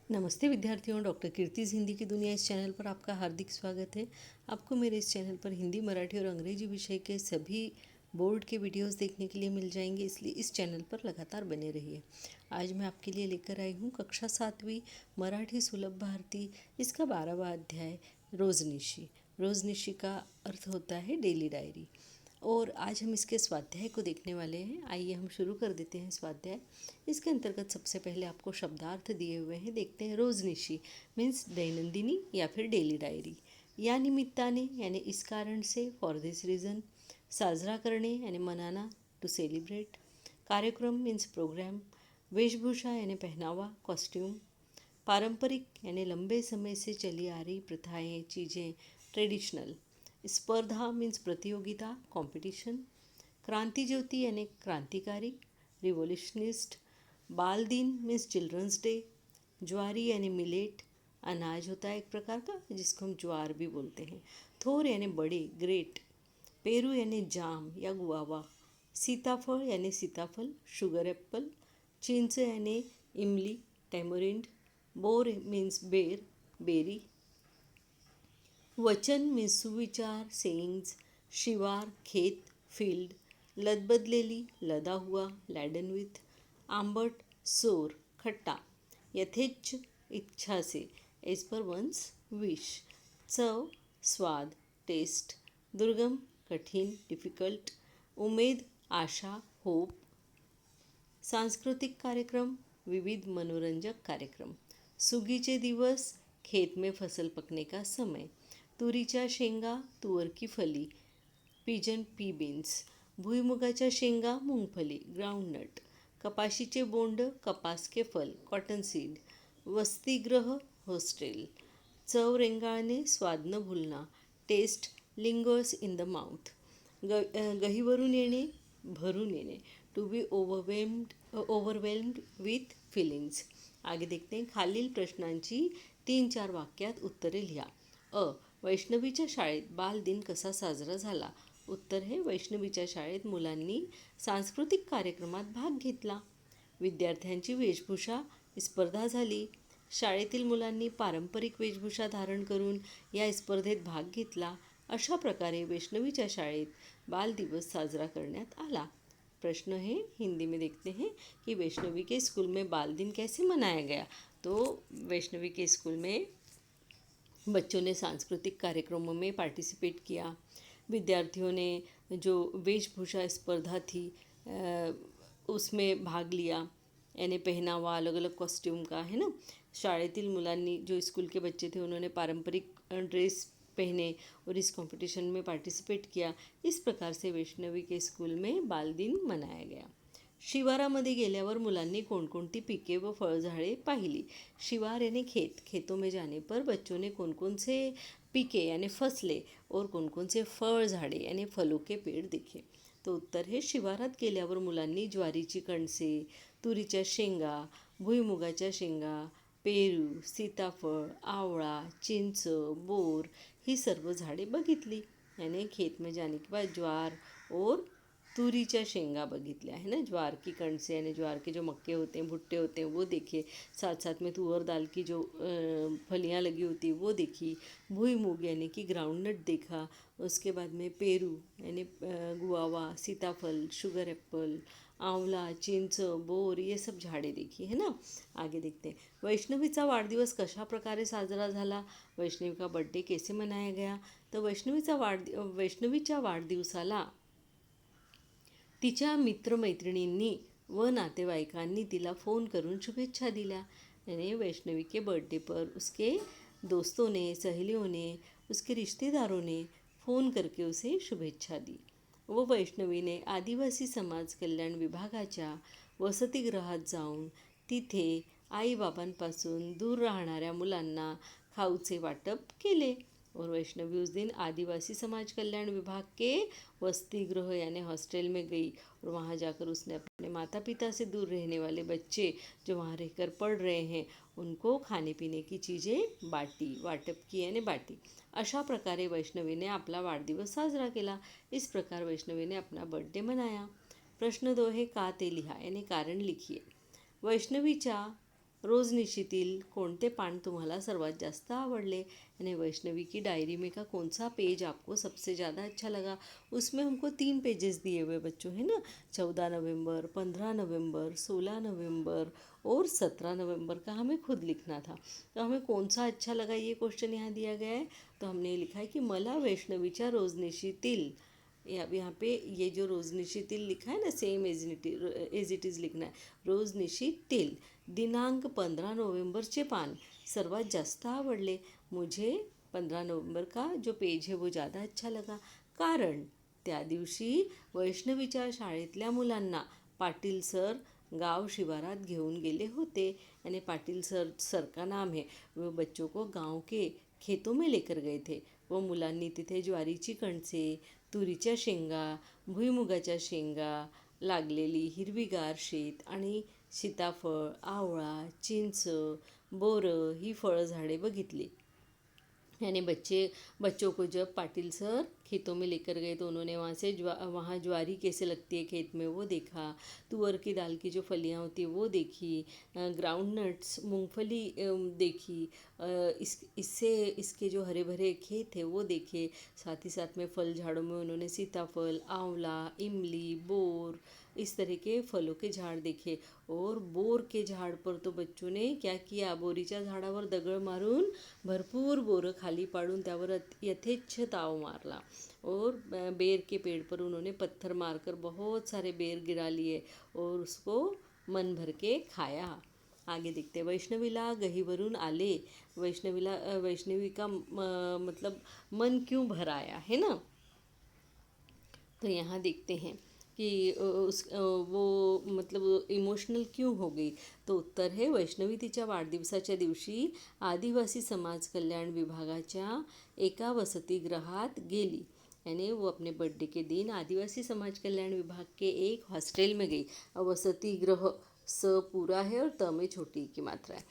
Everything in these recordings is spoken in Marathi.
नमस्ते विद्यार्थियों, डॉक्टर कीर्तिज हिंदी की दुनिया इस चैनल पर आपका हार्दिक स्वागत है। आपको मेरे इस चैनल पर हिंदी, मराठी और अंग्रेजी विषय के सभी बोर्ड के वीडियोस देखने के लिए मिल जाएंगे, इसलिए इस चैनल पर लगातार बने रहिए। आज मैं आपके लिए लेकर आई हूँ कक्षा 7वीं मराठी सुलभ भारती, इसका 12वां अध्याय रोजनिशी। रोजनिशी का अर्थ होता है डेली डायरी। और आज हम इसके स्वाध्याय को देखने वाले हैं। आइए हम शुरू कर देते हैं स्वाध्याय। इसके अंतर्गत सबसे पहले आपको शब्दार्थ दिए हुए हैं, देखते हैं। रोजनिशी मीन्स दैनंदिनी या फिर डेली डायरी। या निमित्ताने यानी इस कारण से, फॉर दिस रीज़न। साजरा करणे यानी मनाना, टू सेलिब्रेट। कार्यक्रम मीन्स प्रोग्राम। वेशभूषा यानी पहनावा, कॉस्ट्यूम। पारंपरिक यानी लंबे समय से चली आ रही प्रथाएं, चीज़ें, ट्रेडिशनल। स्पर्धा मीन्स प्रतियोगिता, कंपटीशन। क्रांति ज्योति यानी क्रांतिकारी, रिवोल्यूशनिस्ट। बाल दिन मीन्स चिल्ड्रंस डे। ज्वारी यानी मिलेट, अनाज होता है एक प्रकार का जिसको हम ज्वार भी बोलते हैं। थोर यानी बड़े, ग्रेट। पेरू यानी जाम या गुआवा। सीताफळ यानी सीताफल, शुगर एप्पल। चिंच यानी इमली, टैमरिंड। बोर मीन्स बेर, बेरी। वचन मीन्स सुविचार, सेइंग्स। शिवार, खेत, फील्ड। लदबदलेली, लदा हुआ, लॅडन विथ। आंबट, सोर, खट्टा। यथेच्छ, इच्छा से, एज पर वन्स विश। चव, स्वाद, टेस्ट। दुर्गम, कठीण, डिफिकल्ट। उमेद, आशा, होप। सांस्कृतिक कार्यक्रम, विविध मनोरंजक कार्यक्रम। सुगीचे दिवस, खेत में फसल पकने का समय। तुरीच्या शेंगा, तुअर की फली, पिजन पी बीन्स। भुईमुगाच्या शेंगा, मूंगफली, ग्राउंडनट। कपाशीचे बोंड, कपास के फल, कॉटन सीड। वसतिगृह, हॉस्टेल। चव रेंगाळणे, स्वाद न भुलना, taste lingers in the mouth. गहीवरून येणे, भरून येणे, to be overwhelmed with feelings. आगे देखते हैं। खालील प्रश्नांची 3-4 वाक्यात उत्तरे लिहा। वैष्णवीच्या शाळेत बालदिन कसा साजरा झाला? उत्तर हे, वैष्णवीच्या शाळेत मुलांनी सांस्कृतिक कार्यक्रमात भाग घेतला. विद्यार्थ्यांची वेशभूषा स्पर्धा झाली. शाळेतील मुलांनी पारंपरिक वेशभूषा धारण करून या स्पर्धेत भाग घेतला. अशा प्रकारे वैष्णवीच्या शाळेत बाल दिवस साजरा करण्यात आला. प्रश्न है हिंदी में देखते हैं कि वैष्णवी के स्कूल में बाल दिन कैसे मनाया गया। तो वैष्णवी के स्कूल में बच्चों ने सांस्कृतिक कार्यक्रमों में पार्टिसिपेट किया। विद्यार्थियों ने जो वेशभूषा स्पर्धा थी उसमें भाग लिया, यानी पहनावा अलग अलग कॉस्ट्यूम का, है ना। शाळेतील मुलांनी, जो स्कूल के बच्चे थे, उन्होंने पारंपरिक ड्रेस पहने और इस कंपटीशन में पार्टिसिपेट किया। इस प्रकार से वैष्णवी के स्कूल में बाल दिन मनाया गया। शिवारामध्ये गेल्यावर मुलांनी कोणकोणती पिके व फळझाडे पाहिली। शिवार यानी खेत, खेतों में जाने पर बच्चों ने कौन कौन से पिके यानी फसले और कौन कौन से फळझाडे यानी फलों के पेड़ दिखे। तो उत्तर है, शिवारात गेल्यावर मुलांनी ज्वारीची कणसे, तुरीच्या शेंगा, भुईमुगाच्या शेंगा, पेरू, सीताफळ, आवळा, चिंच, बोर ही सर्व झाडे बघितली। यानी खेत में जाने के बाद ज्वार और तुरीच्या शेंगा बघितल्या, है ना। ज्वार की कणसे यानी ज्वार के जो मक्के होते हैं, भुट्टे होते हैं, वो देखे। साथ साथ में तुअर दाल की जो फलियाँ लगी होती है वो देखी। भुईमूग यानी कि ग्राउंडनट देखा। उसके बाद में पेरू यानी गुआवा, सीताफल, शुगर एप्पल, आंवला, चिंच, बोर, ये सब झाड़े देखी, है ना। आगे देखते हैं। वैष्णवीचा वाढदिवस कशा प्रकारे साजरा झाला? वैष्णवी का बर्थडे कैसे मनाया गया? तर वैष्णवीच्या वाढदिवसाला तिच्या मित्रमैत्रिणींनी व नातेवाईकांनी तिला फ़ोन करून शुभेच्छा दिल्या। यानी वैष्णवी के बर्थडे पर उसके दोस्तों ने, सहेलियों ने, उसके रिश्तेदारों ने फ़ोन करके उसे शुभेच्छा दी। व वैष्णवी ने आदिवासी समाज कल्याण विभागाच्या वसतिगृहात जाऊन तिथे आईबाबांपासून दूर राहणाऱ्या मुलांना खाऊचे वाटप केले। और वैष्णवी उस दिन आदिवासी समाज कल्याण विभाग के वसति गृह यानी हॉस्टल में गई और वहाँ जाकर उसने अपने माता पिता से दूर रहने वाले बच्चे जो वहाँ रहकर पढ़ रहे हैं उनको खाने पीने की चीज़ें बाटी, वाटप की यानी बाटी। अशा प्रकारे वैष्णवीने आपला वाढदिवस साजरा केला। इस प्रकार वैष्णवीने अपना बर्थडे मनाया। प्रश्न 2 है, का ते लिहा यानी कारण लिखिए। वैष्णवीच्या रोजनिशीतील कोणते पान तुम्हाला सर्वात जास्त आवड़े? यानी वैष्णवी की डायरी में का कौन सा पेज आपको सबसे ज़्यादा अच्छा लगा? उसमें हमको 3 पेजेस दिए हुए बच्चों, है ना। 14 नवंबर, 15 नवंबर, 16 नवंबर और 17 नवंबर का हमें खुद लिखना था। तो हमें कौन सा अच्छा लगा ये क्वेश्चन यहाँ दिया गया है। तो हमने लिखा है कि मला वैष्णवीच्या रोजनिशीतील, यहाँ पे ये जो रोजनिशीतील लिखा है ना, सेम एज इट इज़ लिखना है। रोजनिशीतील दिनांक 15 नवंबरचे पान सर्वात जास्त आवडले। मुझे 15 नवंबर का जो पेज है वो ज़्यादा अच्छा लगा, कारण त्या दिवशी वैष्णवीच्या शाळेतल्या मुलांना पाटील सर गांव शिवारात घेऊन गेले होते। यानी पाटिल सर का नाम है। वो बच्चों को गांव के खेतों में लेकर गए थे। व मुलांनी तिथे ज्वारीची कणसे, तुरीच्या शेंगा, भुईमुगाच्या शेंगा, लागलेली हिरवीगार शेत आणि सीताफळ, आवळा, चिंच, बोरं ही फळझाडे बघितली। यानी बच्चों को जब पाटिल सर खेतों में लेकर गए तो उन्होंने वहाँ ज्वारी कैसे लगती है खेत में वो देखा, तुअर की दाल की जो फलियाँ होती है वो देखी, ग्राउंड नट्स मूंगफली देखी, इसके जो हरे भरे खेत है वो देखे। साथ ही साथ में फल झाड़ों में उन्होंने सीताफल, आंवला, इमली, बोर इस तरह के फलों के झाड़ देखे। और बोर के झाड़ पर तो बच्चों ने क्या किया, बोरीच्या झाडावर दगड मारून भरपूर बोरं खाली पाडून त्यावर यथेच्छ ताव मारला। और बेर के पेड़ पर उन्होंने पत्थर मारकर बहुत सारे बेर गिरा लिए और उसको मन भर के खाया। आगे देखते, वैष्णवीला गहीवरून आले। वैष्णवी का मतलब मन क्यों भर आया है ना। तो यहाँ देखते हैं कि वो मतलब इमोशनल क्यों हो गई। तो उत्तर है, वैष्णवी तिच्या वाढदिवसाच्या दिवशी आदिवासी समाज कल्याण विभागाच्या एका वसतिगृहात गेली। यानी वो अपने बर्थडे के दिन आदिवासी समाज कल्याण विभाग के एक हॉस्टेल में गई। वसतिगृह स पूरा है और त में छोटी की मात्रा है।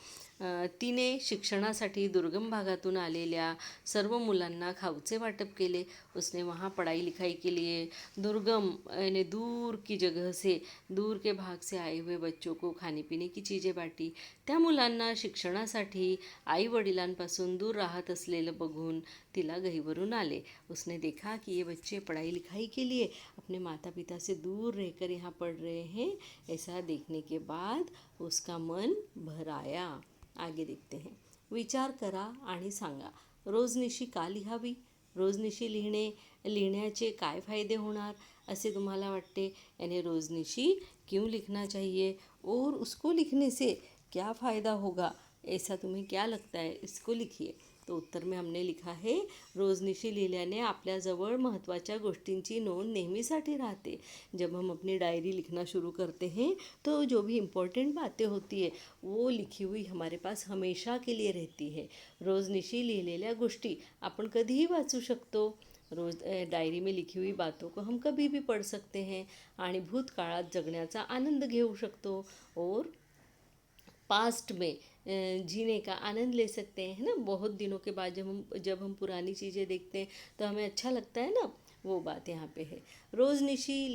तिने शिक्षणासाठी दुर्गम भागातून आलेल्या सर्व मुलांना खाऊचे वाटप केले। उसने वहाँ पढ़ाई लिखाई के लिए दुर्गम यानी दूर की जगह से, दूर के भाग से आए हुए बच्चों को खाने पीने की चीज़ें बांटी। त्या मुलांना शिक्षणासाठी आई वडिलांपासून दूर राहत असलेलं बघून तिला गहीवरून आले। उसने देखा कि ये बच्चे पढ़ाई लिखाई के लिए अपने माता पिता से दूर रहकर यहाँ पढ़ रहे हैं। ऐसा देखने के बाद उसका मन भर आया। आगे देखते हैं, विचार करा आणि सांगा, रोजनिशी का लिहावी? रोजनिशी लिहिण्याचे काय फायदे होणार असे तुम्हाला वाटते? यानी रोजनिशी क्यों लिखना चाहिए और उसको लिखने से क्या फ़ायदा होगा, ऐसा तुम्हें क्या लगता है, इसको लिखिए। तो उत्तर में हमने लिखा है, रोजनिशी लिहिल्याने आपल्याजवळ महत्त्वाच्या गोष्टींची नोंद नेहमीसाठी राहते। जब हम अपनी डायरी लिखना शुरू करते हैं तो जो भी इम्पोर्टेंट बातें होती है वो लिखी हुई हमारे पास हमेशा के लिए रहती है। रोजनिशी लिहिलेल्या गोष्टी आपण कधीही वाचू शकतो। डायरी में लिखी हुई बातों को हम कभी भी पढ़ सकते हैं आणि भूतकाळात जगण्याचा आनंद घेऊ शकतो और पास्ट में जीने का आनंद ले सकते हैं, है ना। बहुत दिनों के बाद जब हम पुरानी चीज़ें देखते हैं तो हमें अच्छा लगता है ना, वो बात यहाँ पे है। रोजनिशी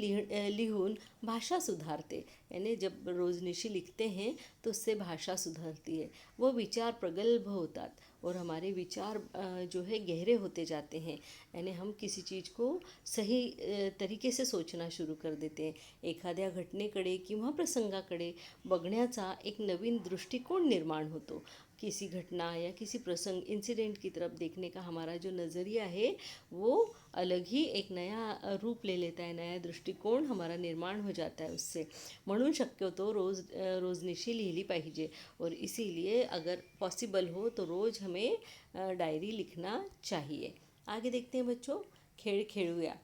लिहून भाषा सुधारते। यानी जब रोजनिशी लिखते हैं तो उससे भाषा सुधरती है, वो विचार प्रगल्भ होतात और हमारे विचार जो है गहरे होते जाते हैं। यानी हम किसी चीज़ को सही तरीके से सोचना शुरू कर देते हैं। एखाद्या घटनेकडे किंवा प्रसंगाकडे बघण्याचा एक नवीन दृष्टिकोन निर्माण होतो। किसी घटना या किसी प्रसंग इंसिडेंट की तरफ देखने का हमारा जो नज़रिया है वो अलग ही एक नया रूप ले लेता है, नया दृष्टिकोन हमारा निर्माण हो जाता है उससे। म्हणून शक्यतो रोजनिशी लिहिली पाहिजे और इसीलिए अगर पॉसिबल हो तो रोज़ हमें डायरी लिखना चाहिए। आगे देखते हैं बच्चों, खेळ खेळूया।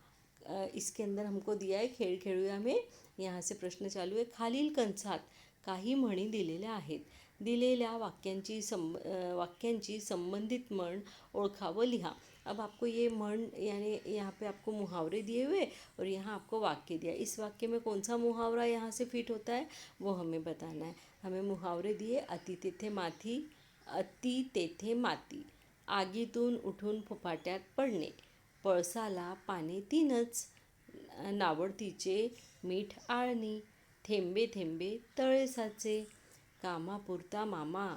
इसके अंदर हमको दिया है खेळ खेळूया में, यहाँ से प्रश्न चालू है। खालील कंसात काही म्हणी दिलेल्या आहेत। दिलेल्या वाक्यांची संबंधित म्हण ओळखा व लिहा। अब आपको ये म्हण यानी यहाँ पे आपको मुहावरे दिए हुए और यहाँ आपको वाक्य दिया। इस वाक्य में कौन सा मुहावरा यहाँ से फिट होता है वो हमें बताना है। हमें मुहावरे दिए, अति तेथे माती, आगीतून उठून फुफाट्यात पडणे, पळसाला पाने तीनच, नावडतीचे मीठ आळणी, थेंबे थेंबे तळे साचे, कामापुरता मामा,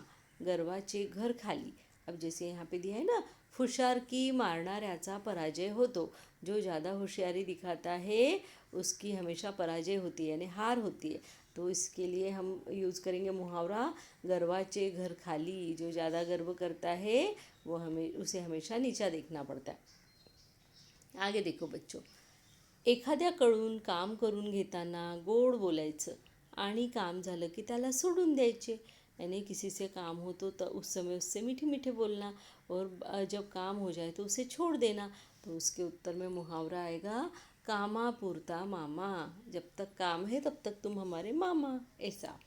गर्वाचे घर खाली। अब जैसे यहाँ पे दिया है ना, फुशारकी मारणाऱ्याचा पराजय होतो। जो ज़्यादा होशियारी दिखाता है उसकी हमेशा पराजय होती है, यानी हार होती है। तो इसके लिए हम यूज़ करेंगे मुहावरा गर्वाचे घर खाली। जो ज़्यादा गर्व करता है वो उसे हमेशा नीचा देखना पड़ता है। आगे देखो बच्चों, एखाद्याकडून काम करून घेताना गोड बोलायचं आणि काम झालं की त्याला सोडून द्यायचे। यानी किसी से काम हो तो उस समय उससे मीठे मीठे बोलना, और जब काम हो जाए तो उसे छोड़ देना। तो उसके उत्तर में मुहावरा आएगा कामापुरता मामा। जब तक काम है तब तक तुम हमारे मामा, ऐसा।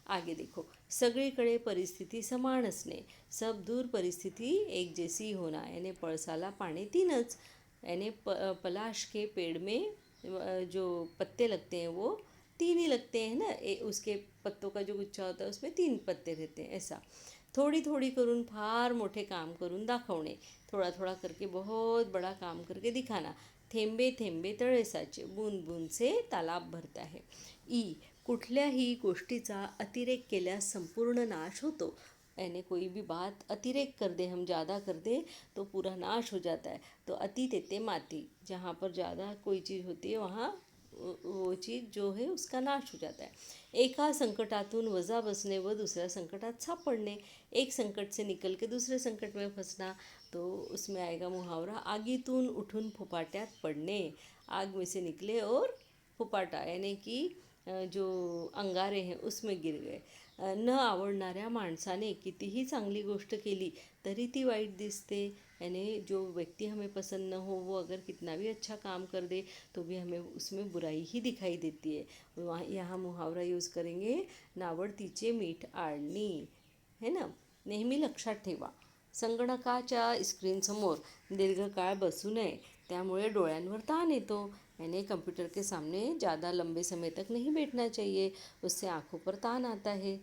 आगे देखो, सगळीकडे परिस्थिती समान असणे, सब दूर परिस्थिती एक जैसी होना। यानी पळसाला पाने तीनच, यानी पलाश के पेड़ में जो पत्ते लगते हैं वो तीन ही लगते हैं ना, उसके पत्तों का जो गुच्छा होता है उसमें तीन पत्ते रहते हैं, ऐसा। थोडी थोडी करून फार मोठे काम करून दाखवणे, थोड़ा थोड़ा करके बहुत बड़ा काम करके दिखाना। थेंबे थेंबे तळे साचे, बूंद बूंद से तालाब भरता है। ई, कुठल्याही गोष्टीचा अतिरेक केल्यास संपूर्ण नाश होतो। यानी कोई भी बात अतिरेक कर दे, हम ज़्यादा कर दे तो पूरा नाश हो जाता है। तो अति तेते माती, जहाँ पर ज़्यादा कोई चीज़ होती है वहाँ वो चीज़ जो है उसका नाश हो जाता है। एका संकटातून वजा बसणे व दुसऱ्या संकटात सापडणे, एक संकट से निकल के दूसरे संकट में फंसना। तो उसमें आएगा मुहावरा आगीतून उठून फुफाट्यात पडणे। आग में से निकले और फुफाटा, यानी कि जो अंगारे हैं उसमें गिर गए। न आवडणाऱ्या माणसाने कितीही चांगली गोष्ट केली तरी ती वाईट दिसते। यानी जो व्यक्ति हमें पसंद न हो वो अगर कितना भी अच्छा काम कर दे तो भी हमें उसमें बुराई ही दिखाई देती है। वहाँ यहाँ मुहावरा यूज़ करेंगे नावडतीचे मीठ आळणी, है ना। नेहमी लक्षात ठेवा, संगणकाच्या स्क्रीनसमोर दीर्घकाळ बसू नये, त्यामुळे डोळ्यांवर ताण येतो। यानी कंप्यूटर के सामने ज़्यादा लंबे समय तक नहीं बैठना चाहिए, उससे आँखों पर ताण आता है।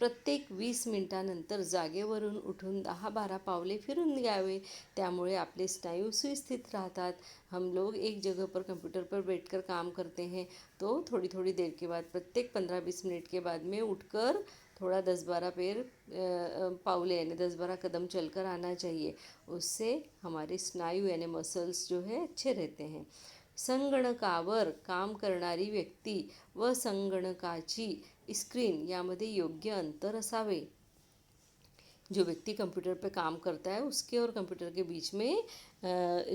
प्रत्येक 20 मिनिटानंतर जागेवरून उठून 10-12 पावले फिरून घ्यावे, त्यामुळे आपले स्नायू सुस्थित रहतात। हम लोग एक जगह पर कंप्यूटर पर बैठकर काम करते हैं तो थोड़ी थोड़ी देर के बाद, प्रत्येक 15-20 मिनट के बाद में उठकर थोड़ा 10-12 पावले यानी 10-12 कदम चलकर आना चाहिए। उससे हमारे स्नायू यानी मसल्स जो है अच्छे रहते हैं। संगणकावर काम करणारी व्यक्ती व संगणकाची स्क्रीन यामध्ये योग्य अंतर असावे। जो व्यक्ति कंप्यूटर पे काम करता है उसके और कंप्यूटर के बीच में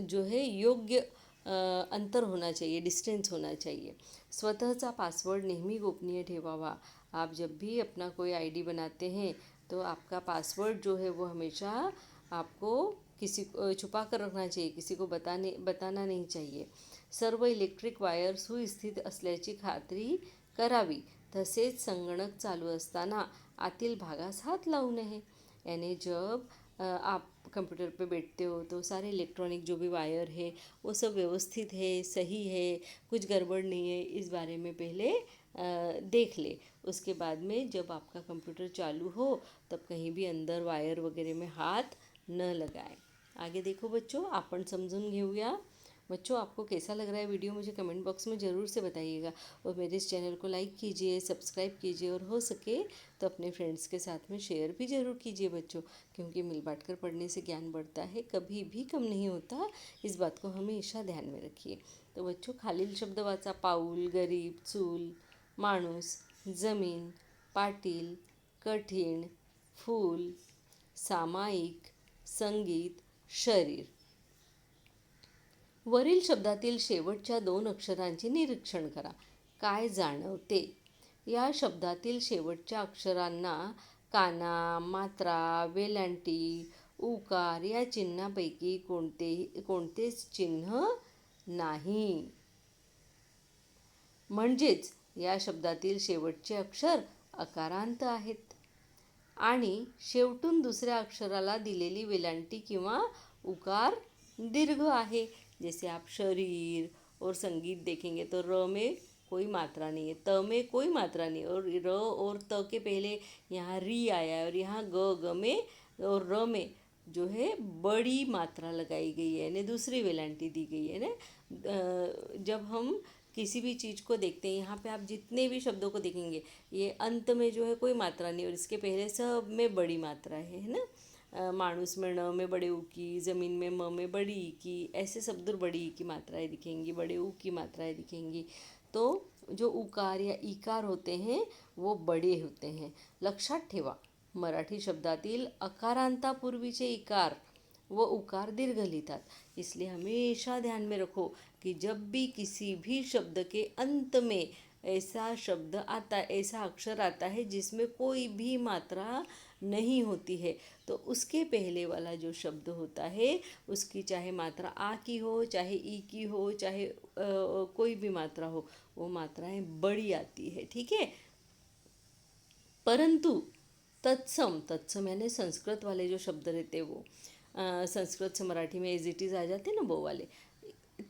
जो है योग्य अंतर होना चाहिए, डिस्टेंस होना चाहिए। स्वतःचा पासवर्ड नेहमी गोपनीय ठेवावा। आप जब भी अपना कोई आईडी बनाते हैं तो आपका पासवर्ड जो है वो हमेशा आपको किसी को छुपा कर रखना चाहिए, किसी को बताना नहीं चाहिए। सर्व इलेक्ट्रिक वायर सुस्थित असल्याची खात्री करावी। तसेच संगणक चालू असताना आतील भागास हात लावू नये। यानी जब आप कंप्यूटर पे बैठते हो तो सारे इलेक्ट्रॉनिक जो भी वायर है वो सब व्यवस्थित है, सही है, कुछ गड़बड़ नहीं है, इस बारे में पहले देख ले। उसके बाद में जब आपका कंप्यूटर चालू हो तब कहीं भी अंदर वायर वगैरह में हाथ न लगाएं। आगे देखो बच्चों, आपण समझून घेऊया। बच्चों, आपको कैसा लग रहा है वीडियो मुझे कमेंट बॉक्स में ज़रूर से बताइएगा, और मेरे इस चैनल को लाइक कीजिए, सब्सक्राइब कीजिए, और हो सके तो अपने फ्रेंड्स के साथ में शेयर भी ज़रूर कीजिए बच्चों, क्योंकि मिल बांट कर पढ़ने से ज्ञान बढ़ता है, कभी भी कम नहीं होता। इस बात को हमेशा ध्यान में रखिए। तो बच्चों, खालील शब्द वाचा: पाऊल, गरीब, चूल, माणूस, जमीन, पाटील, कठीण, फूल, सामायिक, संगीत, शरीर। वरील शब्दातील शेवटच्या 2 अक्षरांचे निरीक्षण करा. काय जाणवते? या शब्दातील शेवटच्या अक्षरांना काना, मात्रा, वेलांटी, उकार या चिन्हापैकी कोणतेच चिन्ह नाही. म्हणजेच या शब्दातील शेवटचे अक्षर अकारांत आहेत आणि शेवटून दुसऱ्या अक्षराला दिलेली वेलांटी किंवा उकार दीर्घ आहे. जैसे आप शरीर और संगीत देखेंगे तो र में कोई मात्रा नहीं है, त में कोई मात्रा नहीं है, और र और त के पहले यहाँ री आया है, और यहाँ ग में और र में जो है बड़ी मात्रा लगाई गई है, यानी दूसरी वेलांटी दी गई है ना। जब हम किसी भी चीज़ को देखते हैं, यहाँ पे आप जितने भी शब्दों को देखेंगे, ये अंत में जो है कोई मात्रा नहीं और इसके पहले सब में बड़ी मात्रा है ना। मानुस में न में बड़े ऊ की, ज़मीन में म में बड़ी ई की, ऐसे सब दूर बड़ी ई की मात्राएं दिखेंगी, बड़े ऊ की मात्राएं दिखेंगी। तो जो उकार या इकार होते हैं वो बडे होते हैं। लक्षात ठेवा, मराठी शब्दातील अकारांतापूर्वीचे इकार व उकार दीर्घ लिहितात। इसलिए हमेशा ध्यान में रखो कि जब भी किसी भी शब्द के अंत में ऐसा शब्द आता, ऐसा अक्षर आता है जिसमें कोई भी मात्रा नहीं होती है, तो उसके पहले वाला जो शब्द होता है उसकी चाहे मात्रा आ की हो, चाहे ई की हो, चाहे कोई भी मात्रा हो, वो मात्राएं बड़ी आती है। ठीक है। परंतु तत्सम, तत्सम यानी संस्कृत वाले जो शब्द रहते वो संस्कृत से मराठी में एज इट इज आ जाते ना वो वाले,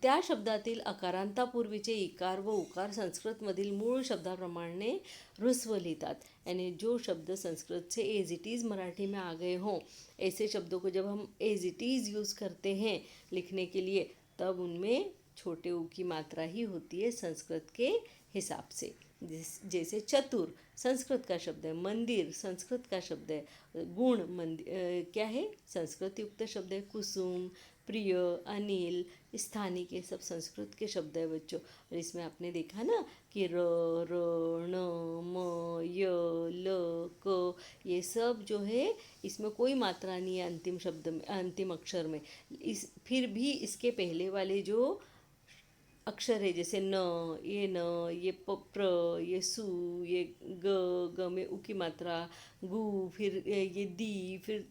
त्या शब्दातील अकारांतापूर्वीचे इकार व उकार संस्कृतमधील मूळ शब्दाप्रमाणे ह्रस्व लिहितात। यानी जो शब्द संस्कृत से एज इट इज़ मराठी में आ गए हों, ऐसे शब्दों को जब हम एज इट इज़ यूज़ करते हैं लिखने के लिए, तब उनमें छोटे ऊ की मात्रा ही होती है संस्कृत के हिसाब से। जैसे चतुर संस्कृत का शब्द है, मंदिर संस्कृत का शब्द है, गुण मंदिर क्या है, संस्कृत युक्त शब्द है। कुसुम, प्रिय, अनिल, स्थानिक, ये सब संस्कृत के शब्द है बच्चों। और इसमें आपने देखा ना कि र, न, म, य, ल, क, ये सब जो है इसमें कोई मात्रा नहीं है अंतिम शब्द में, अंतिम अक्षर में। इस फिर भी इसके पहले वाले जो अक्षर है, जैसे न, ये प्र, ये सु, ये ग में उ की मात्रा, गु, फिर ये दी, फिर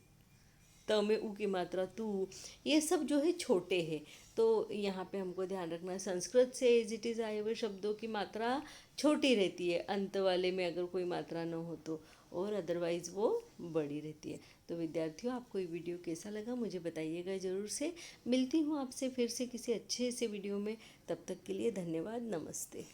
त में उ की मात्रा तू, ये सब जो है छोटे हैं। तो यहाँ पे हमको ध्यान रखना है, संस्कृत से एज इट इज़ आए हुए शब्दों की मात्रा छोटी रहती है अंत वाले में अगर कोई मात्रा न हो तो, और अदरवाइज़ वो बड़ी रहती है। तो विद्यार्थियों, आपको ये वीडियो कैसा लगा मुझे बताइएगा ज़रूर से। मिलती हूँ आपसे फिर से किसी अच्छे से वीडियो में। तब तक के लिए धन्यवाद। नमस्ते।